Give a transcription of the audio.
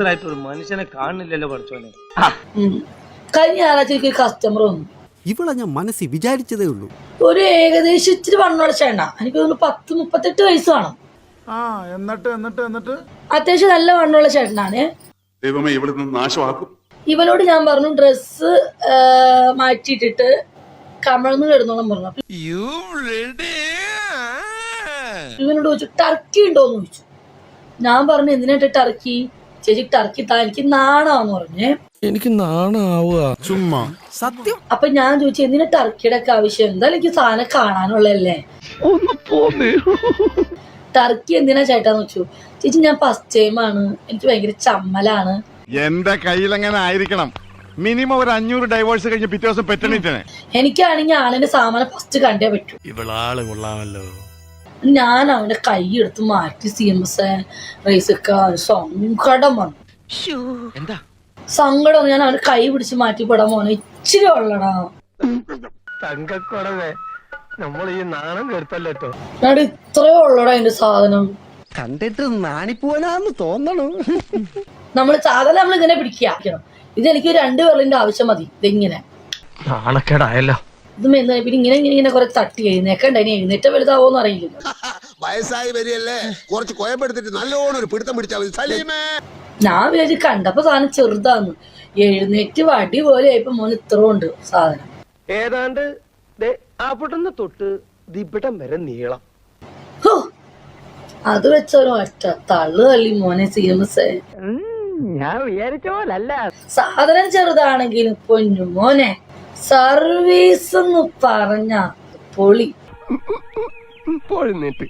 സ്വസ്ഥരായിട്ട് ഒരു മനുഷ്യനെ കാണുന്നില്ലല്ലോ പഠിച്ചോനെ. കഴിഞ്ഞ ഞായറാഴ്ച കസ്റ്റമർ വന്നു. ഇവളെ ഞാൻ മനസ്സിൽ വിചാരിച്ചതേ ഉള്ളൂ. ഒരു ഏകദേശം ഇച്ചിരി വണ്ണുള്ള ചേട്ടനാ. എനിക്ക് തോന്നുന്നു 10-38 വയസ്സ് കാണും. എന്നിട്ട് അത്യാവശ്യം നല്ല വണ്ണുള്ള ചേട്ടനാണ്. ദൈവമേ ഇവിടുന്ന് നാശമാക്കും. ഇവനോട് ഞാൻ പറഞ്ഞു ഡ്രസ്സ് മാറ്റിയിട്ടിട്ട് കമഴ്ന്ന് കിടന്നോളം പറഞ്ഞു. ഇവനോട് ചോദിച്ചു ടർക്കി ഉണ്ടോന്ന് ചോദിച്ചു. ഞാൻ പറഞ്ഞു എന്തിനായിട്ട് ടർക്കി? ചേച്ചി ടർക്കി താ, എനിക്ക് നാണാന്ന് പറഞ്ഞേ. എനിക്ക് നാണാവുക ചുമ്മാ സത്യം. അപ്പൊ ഞാൻ ചോദിച്ചു എന്തിനാ ടർക്കിയുടെ ഒക്കെ ആവശ്യം? എന്തായാലും എനിക്ക് സാധനം കാണാനുള്ളതല്ലേ. ടർക്കി എന്തിനാ ചേട്ടാന്ന് വെച്ചു. ചേച്ചി ഞാൻ ഫസ്റ്റ് ടൈം ആണ്, എനിക്ക് ഭയങ്കര ചമ്മലാണ്. എന്റെ കയ്യിലെങ്ങനെ ആയിരിക്കണം മിനിമം ഒരു 500 ഡൈവോഴ്സ് കഴിഞ്ഞ് പിറ്റേ ദിവസം പെറ്റണിട്ടാണ്. എനിക്കാണെങ്കിൽ ആളിന്റെ സാമാനം ഫസ്റ്റ് കണ്ടേ പറ്റൂ. ഇവളാള് കൊള്ളാമല്ലോ. ഞാൻ അവന്റെ കൈ എടുത്ത് മാറ്റി CMS റേസൊക്കെ സങ്കടം വന്നു. സങ്കടം ഞാൻ അവന്റെ കൈ പിടിച്ച് മാറ്റി പെടാൻ മോനെ ഇച്ചിരി ഉള്ളടാ. തങ്കക്കുടവേ നമ്മൾ ഈ നാണം കേട്ടല്ലോ. ഞാൻ ഇത്രയോ ഉള്ളടാ അതിന്റെ സാധനം. കണ്ടിട്ട് നാണിപ്പോനാന്ന് തോന്നണു. നമ്മള് സാധനം നമ്മൾ ഇങ്ങനെ പിടിക്കുക. ഇതെനിക്ക് 2 വിരലിന്റെ ആവശ്യം മതി. ഇതിങ്ങനെ നാണക്കേടായല്ലോ. ഇത് പിന്നെ ഇങ്ങനെ ഇങ്ങനെ കുറെ തട്ടി എഴുന്നേക്കണ്ടേ. എഴുന്നേറ്റ വലുതാവോന്ന് അറിയില്ല. വയസ്സായി വരികയല്ലേ, കുറച്ച് കൊയപ്പെടുത്തിട്ട് നല്ലോണം ഒരു പിടുത്തം പിടിച്ചാൽ മതി സലീമേ. ഞാൻ വിചാരിച്ചു കണ്ടപ്പോ സാധനം ചെറുതാന്ന്. എഴുന്നേറ്റ് വടി പോലെ ആയപ്പോ മോന് ഇത്ര ഉണ്ട് സാധനം. ഏതാണ്ട് അവിടുന്ന് തൊട്ട് ദിപിടം വരെ നീളം. അത് വെച്ചോരോ ഒറ്റ തള്ളു തള്ളി മോനെ CMS. ഞാൻ വിചാരിച്ച പോലല്ല സാധനം ചെറുതാണെങ്കിലും പൊന്നു മോനെ സർവീസ് എന്ന് പറഞ്ഞ പൊളി. പൊളിന്നിട്ട്